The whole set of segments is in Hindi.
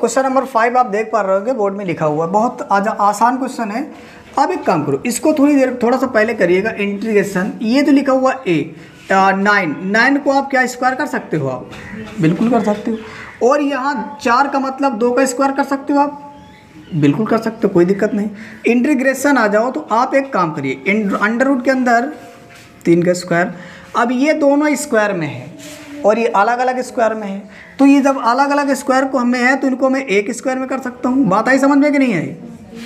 क्वेश्चन नंबर 5 आप देख पा रहे होंगे बोर्ड में लिखा हुआ है, बहुत आसान क्वेश्चन है। अब एक काम करो, इसको थोड़ा सा पहले करिएगा। इंटीग्रेशन, ये तो लिखा हुआ ए 9 को आप क्या स्क्वायर कर सकते हो? आप बिल्कुल कर सकते हो। और यहाँ 4 का मतलब 2 का स्क्वायर कर सकते हो आप, बिल्कुल कर सकते हो, कोई दिक्कत नहीं। इंटीग्रेशन आ जाओ तो आप एक काम करिए, अंडर रूट के अंदर 3 का स्क्वायर। अब ये दोनों स्क्वायर में है और ये अलग अलग स्क्वायर में है, तो ये जब अलग अलग स्क्वायर को हमें है तो इनको मैं एक स्क्वायर में कर सकता हूँ। बात आई समझ में कि नहीं आई?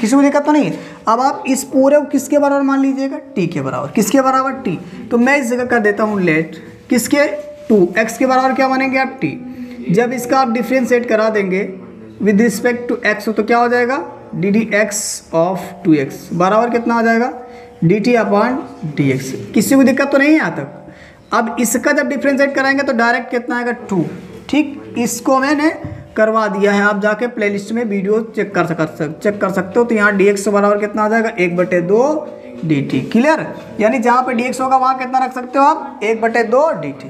किसी को दिक्कत तो नहीं है? अब आप इस पूरे को किसके बराबर मान लीजिएगा? टी के बराबर। किसके बराबर? टी। तो मैं इस जगह कर देता हूँ लेट किसके 2x के बराबर क्या मानेंगे आप? टी। जब इसका आप डिफ्रेंशिएट करा देंगे विद रिस्पेक्ट टू x तो क्या हो जाएगा? D D x of 2x बराबर कितना आ जाएगा? D T upon D x. किसी को दिक्कत तो नहीं है यहाँ तक? अब इसका जब डिफ्रेंशिएट कराएंगे तो डायरेक्ट कितना आएगा? 2। ठीक, इसको मैंने करवा दिया है, आप जाके प्लेलिस्ट में वीडियो चेक कर सकते हो। तो यहाँ डी एक्स बराबर कितना आ जाएगा? 1/2 डी टी। क्लियर? यानी जहाँ पे डी एक्स होगा वहाँ कितना रख सकते हो आप? 1/2 डी टी।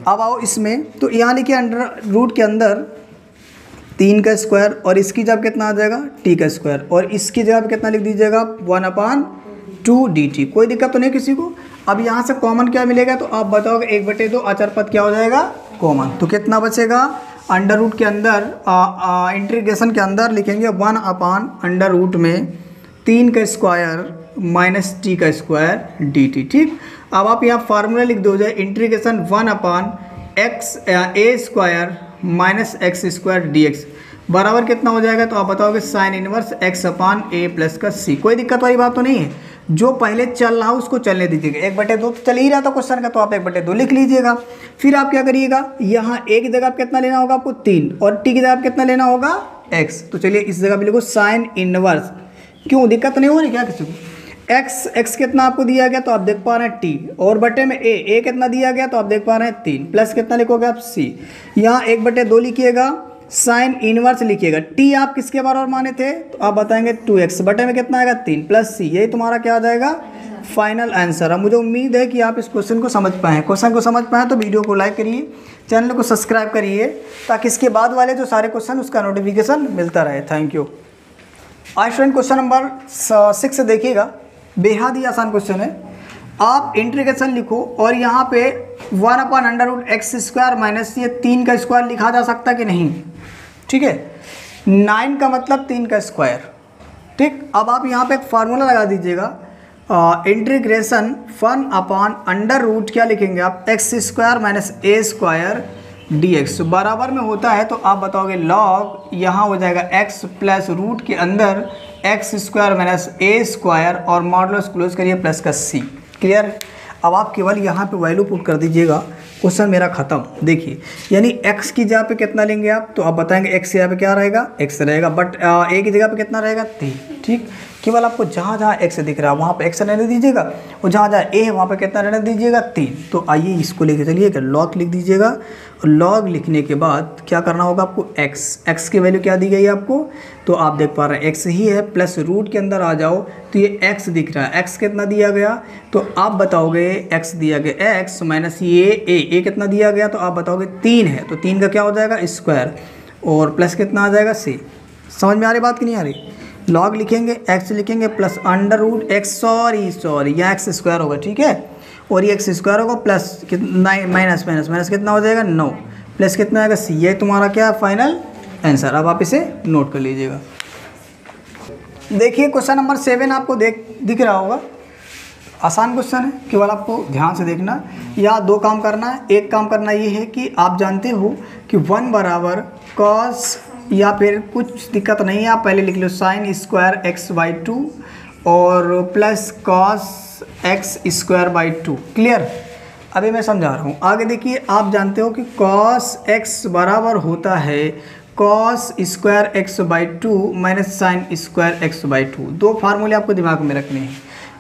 अब आओ इसमें, तो यहाँ लिखिए अंडर रूट के अंदर 3 का स्क्वायर और इसकी जगह कितना आ जाएगा? टी का स्क्वायर। और इसकी जगह पे कितना लिख दीजिएगा? 1/2 डी टी। कोई दिक्कत तो नहीं किसी को? अब यहाँ से कॉमन क्या मिलेगा? तो आप बताओगे 1/2 अचर पद क्या हो जाएगा? कॉमन। तो कितना बचेगा? अंडर रूट के अंदर इंटीग्रेशन के अंदर लिखेंगे 1/√में 3 का स्क्वायर माइनस टी का स्क्वायर डी टी। ठीक, अब आप यहाँ फार्मूला लिख दो जाए integration 1/x a square minus x square d x बराबर कितना हो जाएगा? तो आप बताओगे साइन इनवर्स x/a प्लस का c। कोई दिक्कत वाली बात तो नहीं है? जो पहले चल रहा है उसको चलने दीजिएगा। 1/2 तो चल ही रहा था क्वेश्चन का, तो आप 1/2 लिख लीजिएगा। फिर आप क्या करिएगा, यहाँ a की जगह कितना लेना होगा आपको? 3, और t की जगह कितना लेना होगा? x। तो चलिए इस जगह भी लिखो साइन इनवर्स। क्यों, दिक्कत नहीं हो रही क्या किसी को? x कितना आपको दिया गया? तो आप देख पा रहे हैं t, और बटे में a कितना दिया गया? तो आप देख पा रहे हैं 3, प्लस कितना लिखोगे आप? c। यहाँ 1/2 लिखिएगा, साइन इनवर्स लिखिएगा। टी आप किसके बराबर माने थे? तो आप बताएंगे 2x बटे में कितना आएगा? 3 प्लस c। यही तुम्हारा क्या आ जाएगा? Final answer. अब मुझे उम्मीद है कि आप इस क्वेश्चन को समझ पाए। क्वेश्चन को समझ पाए तो वीडियो को लाइक करिए, चैनल को सब्सक्राइब करिए, ताकि इसके बाद वाले जो सारे क्वेश्चन उसका नोटिफिकेशन मिलता रहे। Thank you. आज स्टूडेंट क्वेश्चन नंबर 6 देखिएगा, बेहद ही आसान क्वेश्चन है। आप इंटीग्रेशन लिखो और यहाँ पे 1/√x² माइनस ये 3 का स्क्वायर लिखा जा सकता कि नहीं? ठीक है, 9 का मतलब 3 का स्क्वायर। ठीक, अब आप यहाँ पे एक फार्मूला लगा दीजिएगा, इंटीग्रेशन 1/√, क्या लिखेंगे आप? x² माइनस a² dx बराबर में होता है, तो आप बताओगे लॉग, यहाँ हो जाएगा x प्लस रूट के अंदर x² माइनस a² और मॉडुलस क्लोज करिए प्लस का c। क्लियर? अब आप केवल यहाँ पे वैल्यू पुट कर दीजिएगा, क्वेश्चन मेरा खत्म। देखिए, यानी x की जगह पे कितना लेंगे आप? तो आप बताएंगे x की जगह पे क्या रहेगा? x रहेगा, बट a की जगह पे कितना रहेगा? 3। ठीक, केवल आपको जहाँ जहाँ x दिख रहा है वहाँ पे x रहने दीजिएगा, और जहाँ जहाँ a है वहाँ पे कितना रहने दीजिएगा? 3। तो आइए इसको लेके चलिएगा, लॉग लिख दीजिएगा, और लॉग लिखने के बाद क्या करना होगा आपको? x की वैल्यू क्या दी गई है आपको? तो आप देख पा रहे हैं x ही है, प्लस रूट के अंदर आ जाओ तो ये x दिख रहा है। x कितना दिया गया? तो आप बताओगे x दिया गया x माइनस ये a कितना दिया गया? तो आप बताओगे 3 है, तो 3 का क्या हो जाएगा? स्क्वायर, और प्लस कितना आ जाएगा? c। समझ में आ रही बात कि नहीं आ रही? लॉग लिखेंगे, x लिखेंगे प्लस √x, सॉरी यहाँ x² होगा। ठीक है, और ये x² होगा प्लस माइनस कितना हो जाएगा? 9, प्लस कितना आएगा? c। ये तुम्हारा क्या है? Final answer. अब आप इसे नोट कर लीजिएगा। देखिए क्वेश्चन नंबर 7 आपको दिख रहा होगा, आसान क्वेश्चन है, केवल आपको ध्यान से देखना। या 2 काम करना है। एक काम करना ये है कि आप जानते हो कि 1 बराबर कॉस, या फिर कुछ दिक्कत नहीं है, आप पहले लिख लो sin² x/2 और प्लस कॉस x² 2। क्लियर? अभी मैं समझा रहा हूँ, आगे देखिए। आप जानते हो कि कॉस x बराबर होता है cos² x/2 minus sin² x/2। 2 फार्मूले आपको दिमाग में रखने हैं।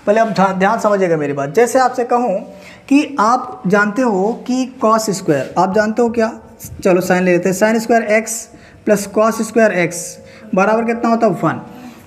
पहले आप ध्यान समझिएगा मेरी बात। जैसे आपसे कहूँ कि आप जानते हो कि cos², आप जानते हो क्या? चलो साइन ले लेते हैं। sin² x plus cos² x बराबर कितना होता है? 1।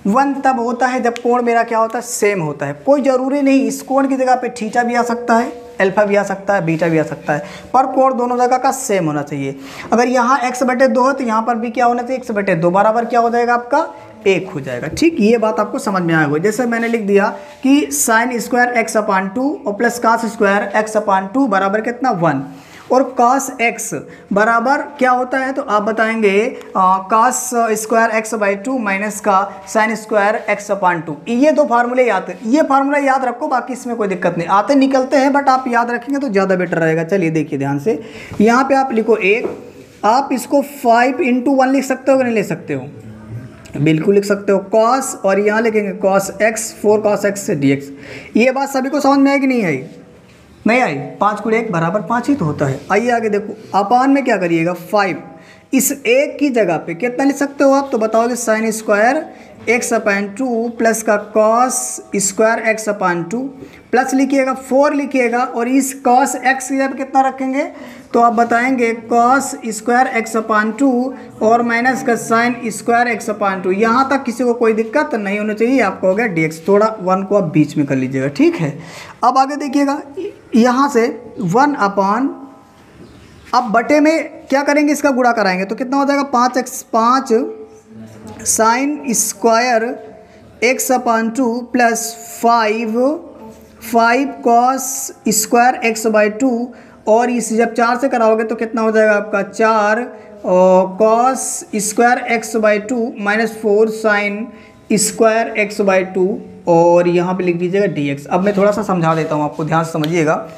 1 तब होता है जब कोण मेरा क्या होता है? सेम होता है। कोई ज़रूरी नहीं, इस कोण की जगह पे थीटा भी आ सकता है, अल्फा भी आ सकता है, बीटा भी आ सकता है, पर कोण दोनों जगह का सेम होना चाहिए। अगर यहाँ x/2 है तो यहाँ पर भी क्या होना चाहिए, x/2 बराबर क्या हो जाएगा आपका 1 हो जाएगा। ठीक, ये बात आपको समझ में आएगा। जैसे मैंने लिख दिया कि sin स्क्वायर x/2 और प्लस cos स्क्वायर x/2 बराबर कितना 1, और cos x बराबर क्या होता है तो आप बताएंगे cos स्क्वायर x/2 माइनस का sin स्क्वायर x/2। ये दो फार्मूले याद, ये फार्मूला याद रखो, बाकी इसमें कोई दिक्कत नहीं, आते निकलते हैं बट आप याद रखेंगे तो ज़्यादा बेटर रहेगा। चलिए देखिए ध्यान से, यहाँ पे आप लिखो 1, आप इसको 5 × 1 लिख सकते हो कि नहीं लिख सकते हो, बिल्कुल लिख सकते हो। cos और यहाँ लिखेंगे cos x 4 cos x dx। ये बात सभी को समझ में आई कि नहीं आई, नहीं आई, 5 × 1 बराबर 5 ही तो होता है। आइए आगे देखो, अपान में क्या करिएगा 5, इस एक की जगह पे कितना लिख सकते हो आप तो बताओगे sin स्क्वायर x/2 प्लस का cos स्क्वायर x/2 प्लस लिखिएगा 4 लिखिएगा, और इस cos x की जगह कितना रखेंगे तो आप बताएंगे cos स्क्वायर x/2 और माइनस का sin स्क्वायर x/2। यहाँ तक किसी को कोई दिक्कत नहीं होनी चाहिए, आपका हो गया dx। थोड़ा 1 को आप बीच में कर लीजिएगा, ठीक है। अब आगे देखिएगा, यहाँ से 1 अपान, अब बटे में क्या करेंगे, इसका गुणा कराएंगे तो कितना हो जाएगा 5 sin square x/2 plus 5 cos square x/2, और इस जब 4 से कराओगे तो कितना हो जाएगा आपका 4 cos square x/2 minus 4 sin square x/2, और यहाँ पे लिख दीजिएगा dx। अब मैं थोड़ा सा समझा देता हूँ आपको, ध्यान से समझिएगा।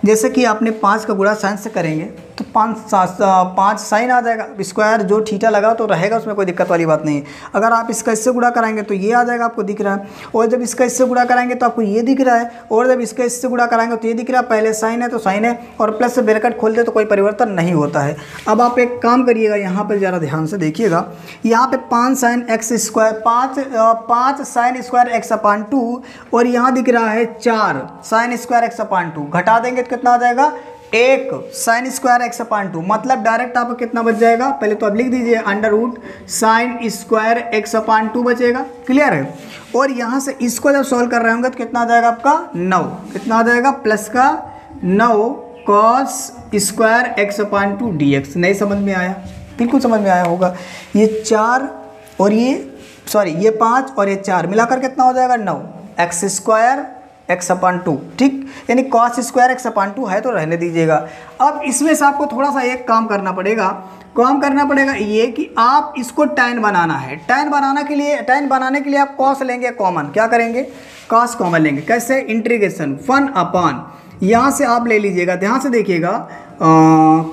जैसे कि आपने 5 का गुणा साइन से करेंगे तो 5 साइन आ जाएगा, स्क्वायर जो थीटा लगा तो रहेगा, उसमें कोई दिक्कत वाली बात नहीं है। अगर आप इसका इससे गुणा कराएंगे तो ये आ जाएगा, आपको दिख रहा है, और जब इसका इससे गुणा कराएंगे तो आपको ये दिख रहा है, और जब इसका इससे गुणा कराएंगे तो ये दिख रहा है। पहले साइन है तो साइन है, और प्लस से ब्रैकेट खोल दे तो कोई परिवर्तन नहीं होता है। अब आप एक काम करिएगा, यहाँ पर ज़रा ध्यान से देखिएगा, यहाँ पे 5 sin x square 5 sin square x/2, और यहाँ दिख रहा है 4 sin स्क्वायर x/2, घटा देंगे तो कितना आ जाएगा 1 sin स्क्वायर x/2, मतलब डायरेक्ट आपको कितना बच जाएगा, पहले तो आप लिख दीजिए √ sin स्क्वायर x/2 बचेगा, क्लियर है। और यहाँ से इसको जब सॉल्व कर रहे होंगे तो कितना आ जाएगा आपका 9, कितना आ जाएगा प्लस का 9 cos स्क्वायर x/2 dx। नहीं समझ में आया, बिल्कुल समझ में आया होगा। ये 4 और ये 5 और ये 4 मिलाकर कितना हो जाएगा 9 x स्क्वायर x/2, ठीक, यानी cos स्क्वायर x/2 है तो रहने दीजिएगा। अब इसमें से आपको थोड़ा सा एक काम करना पड़ेगा, ये कि आप इसको tan बनाना है। tan बनाने के लिए आप cos लेंगे कॉमन, क्या करेंगे cos कॉमन लेंगे, कैसे, इंटीग्रेशन 1 अपान, यहाँ से आप ले लीजिएगा, ध्यान से देखिएगा,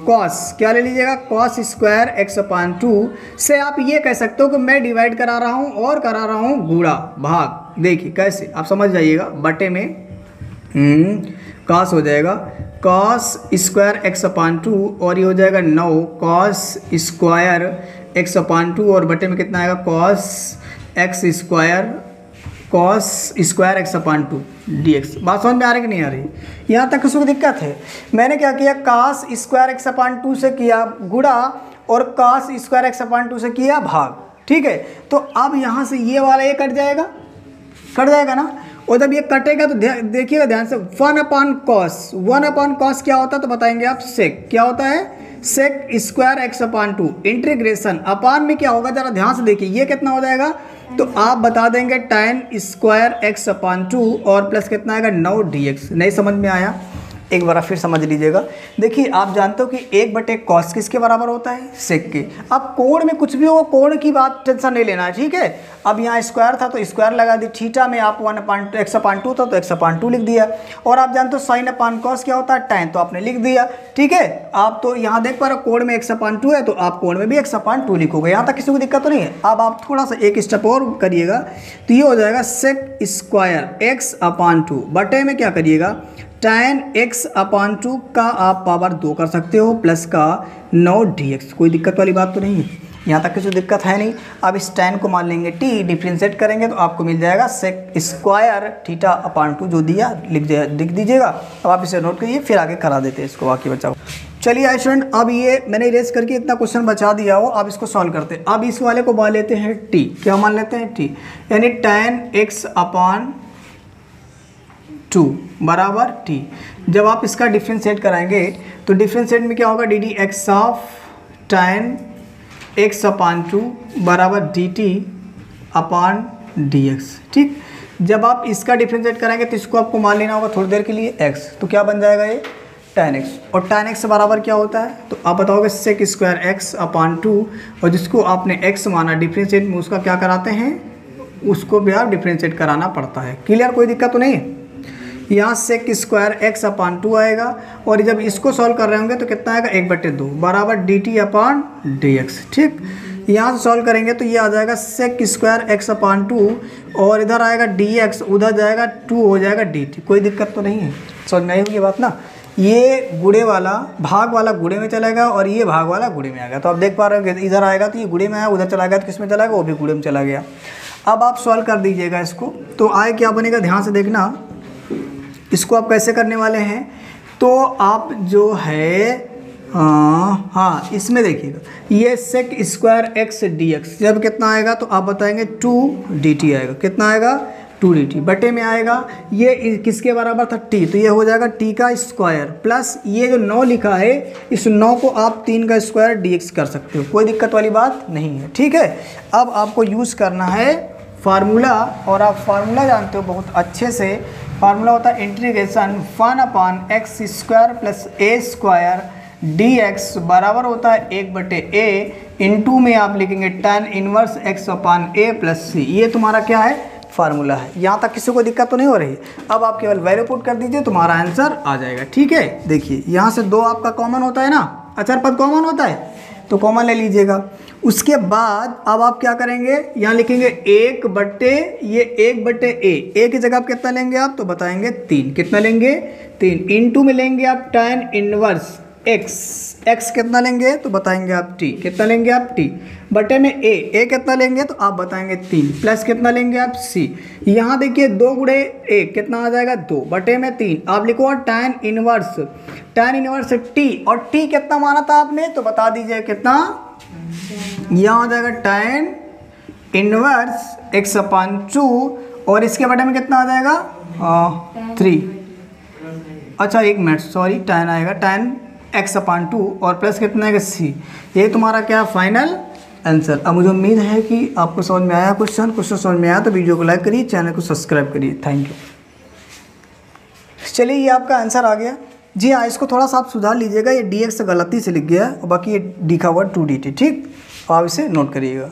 cos क्या ले लीजिएगा cos स्क्वायर x/2 से आप ये कह सकते हो कि मैं डिवाइड करा रहा हूँ और करा रहा हूँ गुणा भाग। देखिए कैसे, आप समझ जाइएगा, बटे में cos हो जाएगा cos स्क्वायर x/2, और ये हो जाएगा 9 cos स्क्वायर x/2, और बटे में कितना आएगा cos स्क्वायर x/2 dx। बात समझ में आ रही कि नहीं आ रही, यहाँ तक किसी को दिक्कत है। मैंने क्या किया, cos स्क्वायर x/2 से किया गुणा और cos स्क्वायर x/2 से किया भाग, ठीक है। तो अब यहाँ से ये वाला ये कट जाएगा ना, और जब ये कटेगा तो देखिएगा ध्यान से 1 अपान कॉस क्या होता है तो बताएंगे आप सेक, क्या होता है सेक स्क्वायर x/2 इंटीग्रेशन अपान में क्या होगा, जरा ध्यान से देखिए, ये कितना हो जाएगा तो आप बता देंगे tan स्क्वायर x/2 और प्लस कितना आएगा 9 dx। नहीं समझ में आया, एक बार फिर समझ लीजिएगा। देखिए आप जानते हो कि 1/cos किसके बराबर होता है, सेक के। अब कोण में कुछ भी हो, कोण की बात टेंशन नहीं लेना है, ठीक है। अब यहाँ स्क्वायर था तो स्क्वायर लगा दी, थीटा में आप 1/x/2 था तो x/2 लिख दिया, और आप जानते हो sin अपान cos क्या होता है tan, तो आपने लिख दिया, ठीक है। आप तो यहाँ देख पा रहे हो कोण में x/2 है तो आप कोण में भी x/2 लिखोगे, यहाँ तक किसी को दिक्कत तो नहीं है। अब आप थोड़ा सा एक स्टेप और करिएगा तो ये हो जाएगा सेक स्क्वायर x/2 बटे में क्या करिएगा tan x/2 का आप पावर 2 कर सकते हो प्लस का 9 dx। कोई दिक्कत वाली बात तो नहीं है, यहाँ तक किसी दिक्कत है नहीं। अब इस tan को मान लेंगे t, डिफ्रेंशिएट करेंगे तो आपको मिल जाएगा सेक स्क्वायर θ/2 जो दिया लिख दीजिएगा। अब आप इसे नोट करिए, फिर आगे करा देते हैं इसको, बाकी बचाओ। चलिए स्टूडेंट, अब ये मैंने इरेज करके इतना क्वेश्चन बचा दिया हो, अब इसको सॉल्व करते हैं। अब इस वाले को मान लेते हैं t, क्या मान लेते हैं t, यानी tan x/2 2 बराबर टी। जब आप इसका डिफ्रेंशिएट कराएंगे तो डिफ्रेंशिएट में क्या होगा, D D x of tan x अपान 2 बराबर D T upon D x. ठीक, जब आप इसका डिफ्रेंशिएट कराएंगे तो इसको आपको मान लेना होगा थोड़ी देर के लिए x, तो क्या बन जाएगा ये tan x, और tan x बराबर क्या होता है, तो आप बताओगे सेक स्क्वायर x अपान 2, और जिसको आपने x माना डिफ्रेंशिएट में उसका क्या कराते हैं, उसको भी आप डिफ्रेंशिएट कराना पड़ता है। क्लियर, कोई दिक्कत तो नहीं है। यहाँ सेक स्क्वायर x अपान 2 आएगा, और जब इसको सॉल्व कर रहे होंगे तो कितना आएगा 1/2 बराबर D T upon D x. ठीक, यहाँ से सॉल्व करेंगे तो ये आ जाएगा सेक स्क्वायर x अपान 2, और इधर आएगा डी एक्स, उधर जाएगा 2 हो जाएगा डी टी। कोई दिक्कत तो नहीं है, समझ में आई होगी बात ना। ये गुणे वाला भाग वाला गुणे में चलेगा और ये भाग वाला गुणे में आएगा, तो आप देख पा रहे हो कि इधर आएगा तो ये गुणे में आया, उधर चला गया तो किस में चला गया, वो भी गुणे में चला गया। अब आप सॉल्व कर दीजिएगा इसको, तो आए क्या बनेगा, ध्यान से देखना। इसको आप कैसे करने वाले हैं, तो आप जो है हाँ इसमें देखिएगा, ये sec square X D X जब कितना आएगा तो आप बताएंगे 2 डी टी आएगा। कितना आएगा 2 डी टी, बटे में आएगा ये किसके बराबर था टी, तो ये हो जाएगा टी का स्क्वायर प्लस ये जो 9 लिखा है, इस 9 को आप 3 का स्क्वायर डी एक्स कर सकते हो, कोई दिक्कत वाली बात नहीं है। ठीक है, अब आपको यूज़ करना है फार्मूला, और आप फार्मूला जानते हो बहुत अच्छे से। फार्मूला होता है integration 1 upon x square plus a square d x बराबर होता है 1/a, इनटू में आप लिखेंगे tan inverse x upon a plus c. ये तुम्हारा क्या है, फार्मूला है। यहाँ तक किसी को दिक्कत तो नहीं हो रही। अब आप केवल वैल्यू पुट कर दीजिए, तुम्हारा आंसर आ जाएगा। ठीक है, देखिए यहाँ से 2 आपका कॉमन होता है ना, अचर पद कॉमन होता है तो कॉमन ले लीजिएगा। उसके बाद अब आप क्या करेंगे, यहाँ लिखेंगे 1/a, a की जगह आप कितना लेंगे आप, तो बताएंगे 3। कितना लेंगे 3, इनटू में लेंगे आप tan इनवर्स x कितना लेंगे तो बताएंगे आप t। कितना लेंगे आप t, बटे में a कितना लेंगे तो आप बताएंगे 3, प्लस कितना लेंगे आप c। यहाँ देखिए 2 गुणे a कितना आ जाएगा 2, बटे में 3 आप लिखो tan इनवर्स t, और t कितना माना था आपने तो बता दीजिए कितना, यहाँ आ जाएगा tan इनवर्स x अपान 2, और इसके बटे में कितना आ जाएगा 3। अच्छा 1 मिनट सॉरी, tan आएगा tan x अपान 2 और प्लस कितना है c। ये तुम्हारा क्या फाइनल आंसर। अब मुझे उम्मीद है कि आपको समझ में आया क्वेश्चन समझ में आया तो वीडियो को लाइक करिए, चैनल को सब्सक्राइब करिए। Thank you. चलिए ये आपका आंसर आ गया। जी हाँ, इसको थोड़ा सा आप सुधार लीजिएगा, ये डी एक्स गलती से लिख गया है और बाकी ये लिखा हुआ 2dt। ठीक, आप इसे नोट करिएगा।